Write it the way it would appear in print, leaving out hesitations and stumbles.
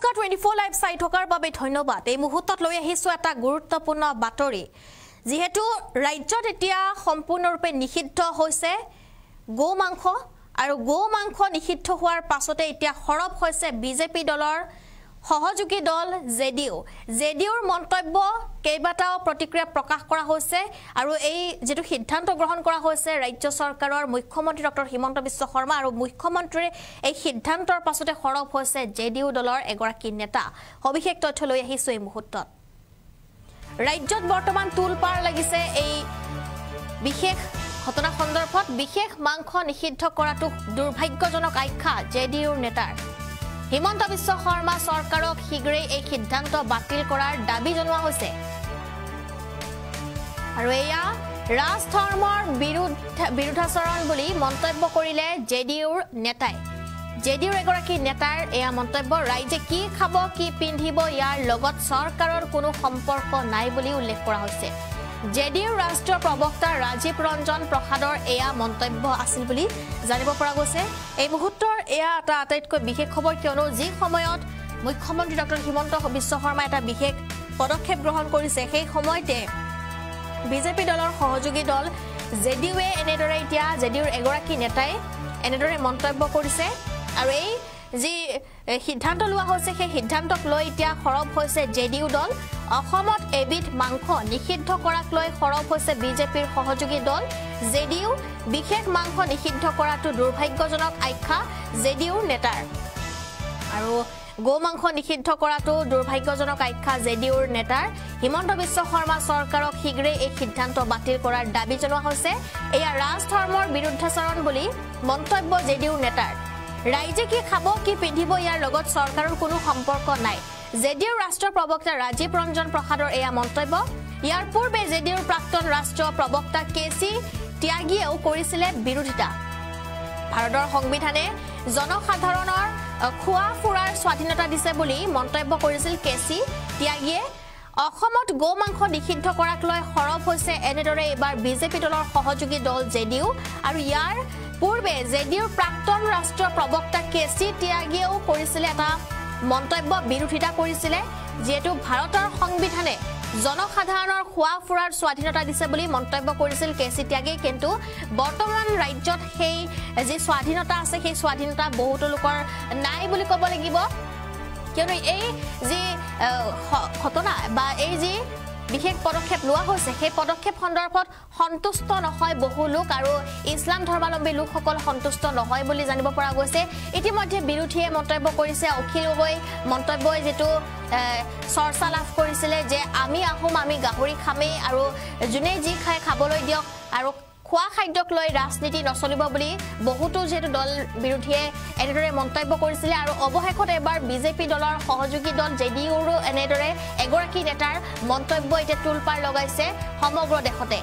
নমস্কাৰ 24 লাইভ চাই থকাৰ বাবে ধন্যবাদ। এই মুহূৰ্তত লৈ আহিছো এটা গুৰুত্বপূৰ্ণ বাতৰি। যেহেতু ৰাজ্যত এতিয়া সম্পূৰ্ণৰূপে নিষিদ্ধ হৈছে গো মাংস আৰু গো মাংস নিষিদ্ধ হোৱাৰ পাছতে এতিয়া খৰব হৈছে বিজেপি দলৰ সহযোগী দল জেডিউৰ মন্তব্য কেইবাটাও প্ৰতিক্ৰিয়া প্ৰকাশ কৰা হৈছে আৰু এই যেটো সিদ্ধান্ত গ্ৰহণ কৰা হৈছে ৰাজ্য চৰকাৰৰ মুখ্যমন্ত্ৰী ডক্টৰ হিমন্ত বিশ্ব শৰ্মা আৰু মুখ্যমন্ত্ৰীৰ এই সিদ্ধান্তৰ পাছতে খৰব হৈছে জেডিউ দলৰ এগৰাকী নেতা। সবিশেষ তথ্য লৈ আহিছো এই মুহূৰ্তত। ৰাজ্যত বৰ্তমান তুলপাৰ লাগিছে এই বিশেষ ঘটনা সন্দৰ্ভত বিশেষ মাংস নিষিদ্ধ কৰাটো দুৰ্ভাগ্যজনক আখ্যা জেডিউৰ নেতাৰ। হিমন্ত বিশ্ব শৰ্মা চৰকাৰক শীঘ্ৰে এই সিদ্ধান্ত বাতিল কৰাৰ দাবী জনোৱা হৈছে আৰু এয়া ৰাজধৰ্মৰ বিৰুদ্ধাচৰণ বুলি মন্তব্য কৰিলে জেডিউৰ নেতাই। জেডিউৰ এগৰাকী নেতাৰ এয়া মন্তব্য। ৰাইজে কি খাব কি পিন্ধিব ইয়াৰ লগত চৰকাৰৰ কোনো সম্পৰ্ক নাই বুলি উল্লেখ কৰা হৈছে। জেডিউৰ ৰাষ্ট্ৰীয় প্ৰবক্তা ৰাজীৱ ৰঞ্জন প্ৰসাদৰ এয়া মন্তব্য আছিল বুলি জানিব পৰা গৈছে। এই মুহূৰ্তৰ এয়া এটা আটাইতকৈ বিশেষ খবৰ, কিয়নো যি সময়ত মুখ্যমন্ত্ৰী ডক্টৰ হিমন্ত বিশ্ব শৰ্মাই এটা বিশেষ পদক্ষেপ গ্ৰহণ কৰিছে সেই সময়তে বিজেপি দলৰ সহযোগী দল জেডিউৱে এনেদৰে এতিয়া জেডিউৰ এগৰাকী নেতাই এনেদৰে মন্তব্য কৰিছে আৰু এই যি সিদ্ধান্ত লোৱা হৈছে সেই সিদ্ধান্তক লৈ এতিয়া খৰব হৈছে জেডিউ দল। অসমত এবিধ মাংস নিষিদ্ধ কৰাক লৈ খৰব হৈছে বিজেপিৰ সহযোগী দল জেডিউ। বিশেষ মাংস নিষিদ্ধ কৰাটো দুৰ্ভাগ্যজনক আখ্যা জেডিউৰ নেতাৰ আৰু গো মাংস নিষিদ্ধ কৰাটো দুৰ্ভাগ্যজনক আখ্যা জেডিউৰ নেতাৰ। হিমন্ত বিশ্ব শৰ্মা চৰকাৰক শীঘ্ৰে এই সিদ্ধান্ত বাতিল কৰাৰ দাবী জনোৱা হৈছে। এয়া ৰাজধৰ্মৰ বিৰুদ্ধাচৰণ বুলি মন্তব্য জেডিউৰ নেতাৰ। ৰাইজে কি খাব কি পিন্ধিব ইয়াৰ লগত চৰকাৰৰ কোনো সম্পৰ্ক নাই। জেডিউৰ ৰাষ্ট্ৰীয় প্ৰবক্তা ৰাজীৱ ৰঞ্জন প্ৰসাদৰ এয়া মন্তব্য। ইয়াৰ পূৰ্বে জেডিউৰ প্ৰাক্তন ৰাষ্ট্ৰীয় প্ৰবক্তা কেচি ত্যাগীয়েও কৰিছিলে বিৰোধিতা। ভাৰতৰ সংবিধানে জনসাধাৰণৰ খোৱা ফুৰাৰ স্বাধীনতা দিছে বুলি মন্তব্য কৰিছিল কেচি ত্যাগীয়ে। অসমত গো মাংস নিষিদ্ধ কৰাক লৈ খৰব হৈছে এনেদৰে এইবাৰ বিজেপি দলৰ সহযোগী দল জেডিউ আৰু ইয়াৰ পূৰ্বে জেডিউৰ প্ৰাক্তন ৰাষ্ট্ৰীয় প্ৰবক্তা কেচি ত্যাগীয়েও কৰিছিলে এটা মন্তব্য, বিৰোধিতা কৰিছিলে। যিহেতু ভাৰতৰ সংবিধানে জনসাধাৰণৰ খোৱা ফুৰাৰ স্বাধীনতা দিছে বুলি মন্তব্য কৰিছিল কেচি ত্যাগীয়ে, কিন্তু বৰ্তমান ৰাজ্যত সেই যি স্বাধীনতা আছে সেই স্বাধীনতা বহুতো লোকৰ নাই বুলি ক'ব লাগিব, কিয়নো এই যি ঘটনা বা এই যি বিশেষ পদক্ষেপ লোৱা হৈছে সেই পদক্ষেপ সন্দৰ্ভত সন্তুষ্ট নহয় বহু লোক আৰু ইছলাম ধৰ্মাৱলম্বী লোকসকল সন্তুষ্ট নহয় বুলি জানিব পৰা গৈছে। ইতিমধ্যে বিৰোধীয়ে মন্তব্য কৰিছে, অখিল গগৈ মন্তব্যই যেটো চৰ্চা লাভ কৰিছিলে যে আমি আহোম আমি গাহৰি খামেই আৰু যোনে যি খাই খাবলৈ দিয়ক আৰু খোৱা খাদ্যক লৈ ৰাজনীতি নচলিব বুলি বহুতো যেটো দল বিৰোধীয়ে এনেদৰে মন্তব্য কৰিছিলে আৰু অৱশেষত এবাৰ বিজেপি দলৰ সহযোগী দল জেডিউৰো এনেদৰে এগৰাকী নেতাৰ মন্তব্য এতিয়া তুলপাৰ লগাইছে সমগ্ৰ দেশতে।